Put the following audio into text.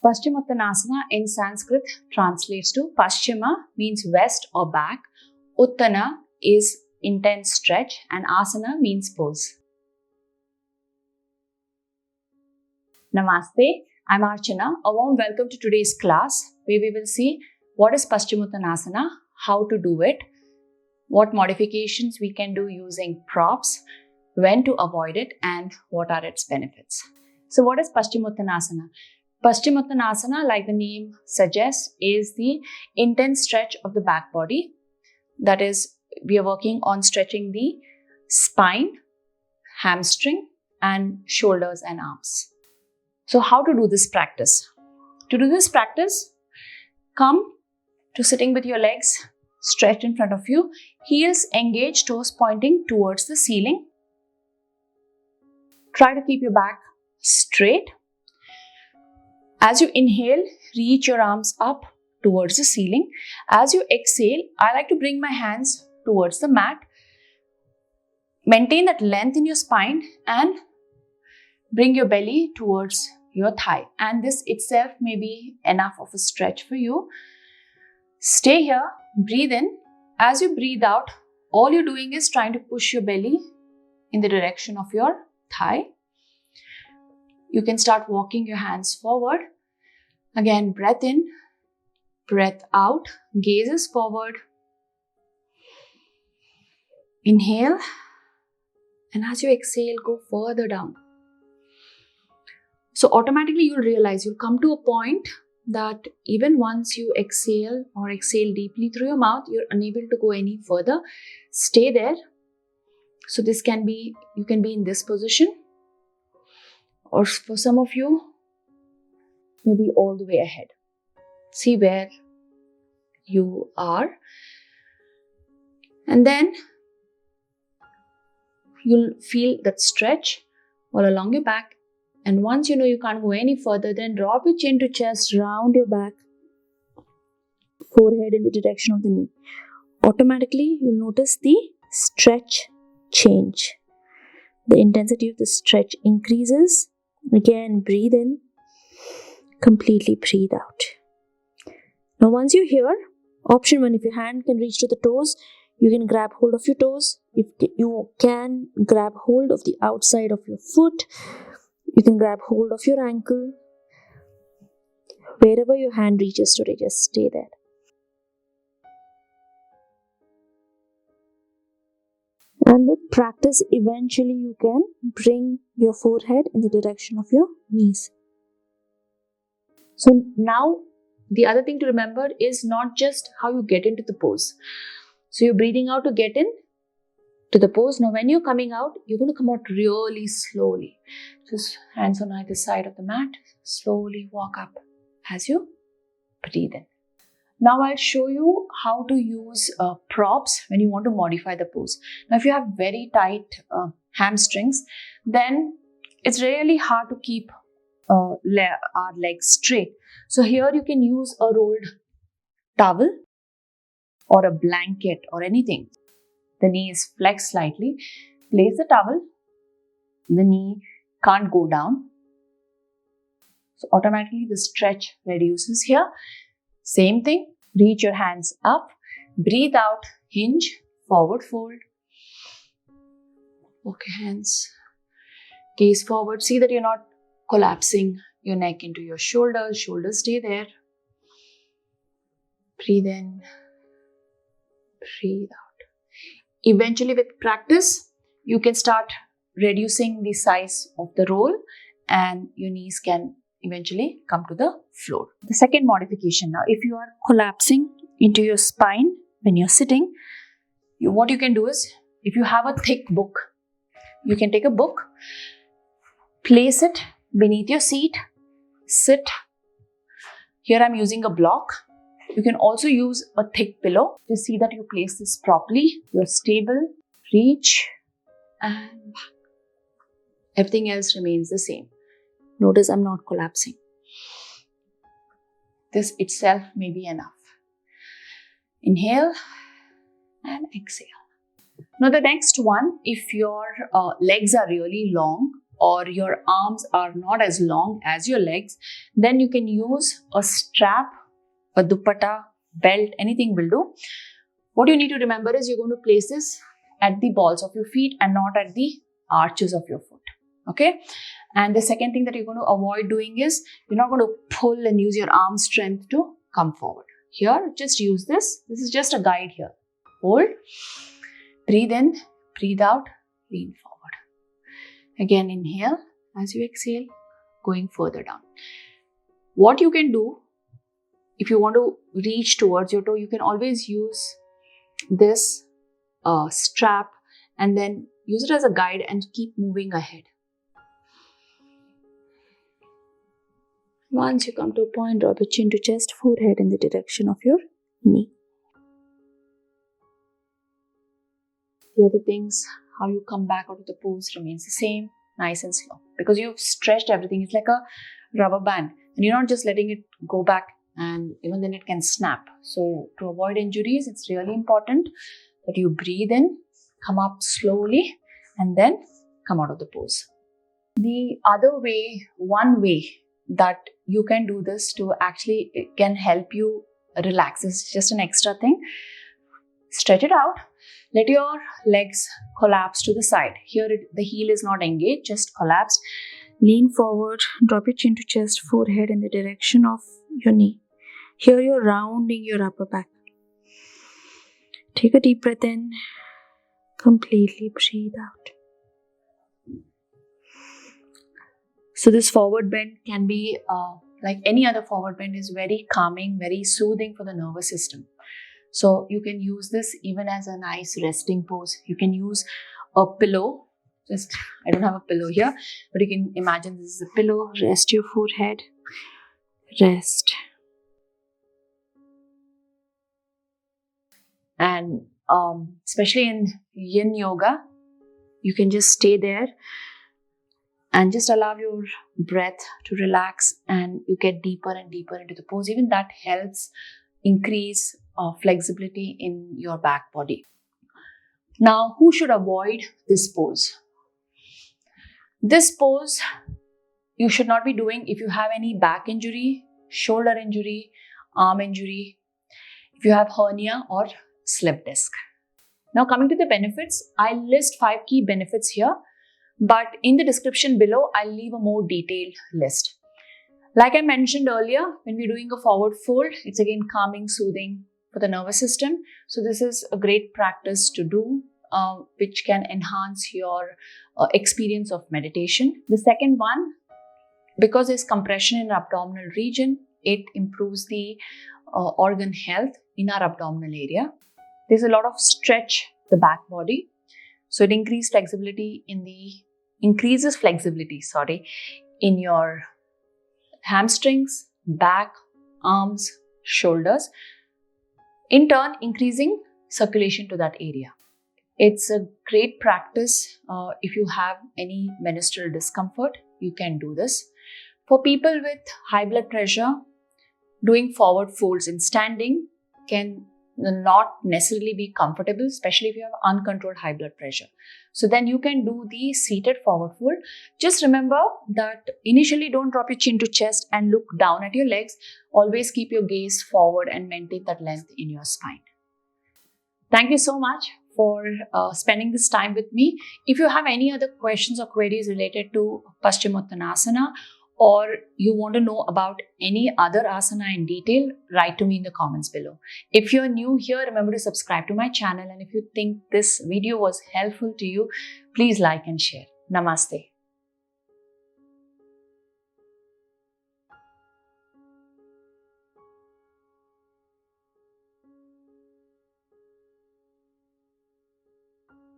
Paschimottanasana in Sanskrit translates to Paschima means west or back, Uttana is intense stretch, and Asana means pose. Namaste, I'm Archana. A warm welcome to today's class where we will see what is Paschimottanasana, how to do it, what modifications we can do using props, when to avoid it, and what are its benefits. So what is Paschimottanasana? Paschimottanasana, like the name suggests, is the intense stretch of the back body. That is, we are working on stretching the spine, hamstring, and shoulders and arms. So how to do this practice? To do this practice, come to sitting with your legs stretched in front of you, heels engaged, toes pointing towards the ceiling. Try to keep your back straight. As you inhale, reach your arms up towards the ceiling. As you exhale, I like to bring my hands towards the mat. Maintain that length in your spine and bring your belly towards your thigh. And this itself may be enough of a stretch for you. Stay here, breathe in. As you breathe out, all you're doing is trying to push your belly in the direction of your thigh. You can start walking your hands forward. Again, breath in, breath out, gazes forward. Inhale, and as you exhale, go further down. So automatically you'll realize, you'll come to a point that even once you exhale or exhale deeply through your mouth, you're unable to go any further. Stay there. So this can be, you can be in this position, or for some of you, maybe all the way ahead. See where you are. And then you'll feel that stretch all along your back. And once you know you can't go any further, then drop your chin to chest, round your back, forehead in the direction of the knee. Automatically, you'll notice the stretch change. The intensity of the stretch increases. Again, breathe in, completely breathe out. Now, once you're here, option 1, if your hand can reach to the toes, you can grab hold of your toes. If you can grab hold of the outside of your foot, you can grab hold of your ankle. Wherever your hand reaches today, just stay there. And with practice, eventually you can bring your forehead in the direction of your knees. So now, the other thing to remember is not just how you get into the pose. So you're breathing out to get in to the pose. Now when you're coming out, you're going to come out really slowly. Just hands on either side of the mat. Slowly walk up as you breathe in. Now I'll show you how to use props when you want to modify the pose. Now if you have very tight hamstrings, then it's really hard to keep our legs straight. So here you can use a rolled towel or a blanket or anything. The knee is flexed slightly. Place the towel. The knee can't go down. So automatically the stretch reduces here. Same thing. Reach your hands up. Breathe out. Hinge. Forward fold. Walk your hands. Gaze forward. See that you're not collapsing your neck into your shoulders. Shoulders stay there. Breathe in. Breathe out. Eventually, with practice, you can start reducing the size of the roll and your knees can eventually come to the floor. The second modification now, if you are collapsing into your spine when you're sitting, what you can do is, if you have a thick book, you can take a book, place it beneath your seat, sit. Here I'm using a block. You can also use a thick pillow. Just see that you place this properly. You're stable. Reach and back. Everything else remains the same. Notice I'm not collapsing. This itself may be enough. Inhale and exhale. Now the next one, if your legs are really long, or your arms are not as long as your legs, then you can use a strap, a dupatta, belt, anything will do. What you need to remember is you're going to place this at the balls of your feet and not at the arches of your foot. Okay? And the second thing that you're going to avoid doing is you're not going to pull and use your arm strength to come forward. Here, just use this. This is just a guide here. Hold, breathe in, breathe out, lean forward. Again, inhale as you exhale, going further down. What you can do, if you want to reach towards your toe, you can always use this strap and then use it as a guide and keep moving ahead. Once you come to a point, drop your chin to chest, forehead in the direction of your knee. The other things, how you come back out of the pose remains the same, nice and slow. Because you've stretched everything, it's like a rubber band. And you're not just letting it go back and even then it can snap. So to avoid injuries, it's really important that you breathe in, come up slowly, and then come out of the pose. The other way, one way that you can do this to actually, it can help you relax. It's just an extra thing. Stretch it out. Let your legs collapse to the side. Here the heel is not engaged, just collapsed. Lean forward, drop your chin to chest, forehead in the direction of your knee. Here you're rounding your upper back. Take a deep breath in. Completely breathe out. So this forward bend can be like any other forward bend, is very calming, very soothing for the nervous system. So you can use this even as a nice resting pose. You can use a pillow. I don't have a pillow here, but you can imagine this is a pillow. Rest your forehead. Rest. And especially in yin yoga, you can just stay there and just allow your breath to relax and you get deeper and deeper into the pose. Even that helps increase flexibility in your back body. Now, who should avoid this pose? This pose you should not be doing if you have any back injury, shoulder injury, arm injury, if you have hernia or slip disc. Now coming to the benefits, I'll list 5 key benefits here, but in the description below, I'll leave a more detailed list. Like I mentioned earlier, when we're doing a forward fold, it's again calming, soothing for the nervous system. So this is a great practice to do, which can enhance your experience of meditation. The second one, because there's compression in the abdominal region, it improves the organ health in our abdominal area. There's a lot of stretch the back body. So it increases flexibility in your hamstrings, back, arms, shoulders. In turn, increasing circulation to that area. It's a great practice if you have any menstrual discomfort, you can do this. For people with high blood pressure, doing forward folds in standing can not necessarily be comfortable, especially if you have uncontrolled high blood pressure. So then you can do the seated forward fold. Just remember that initially don't drop your chin to chest and look down at your legs. Always keep your gaze forward and maintain that length in your spine. Thank you so much for spending this time with me. If you have any other questions or queries related to Paschimottanasana, or you want to know about any other asana in detail, write to me in the comments below. If you're new here, remember to subscribe to my channel. And if you think this video was helpful to you, please like and share. Namaste.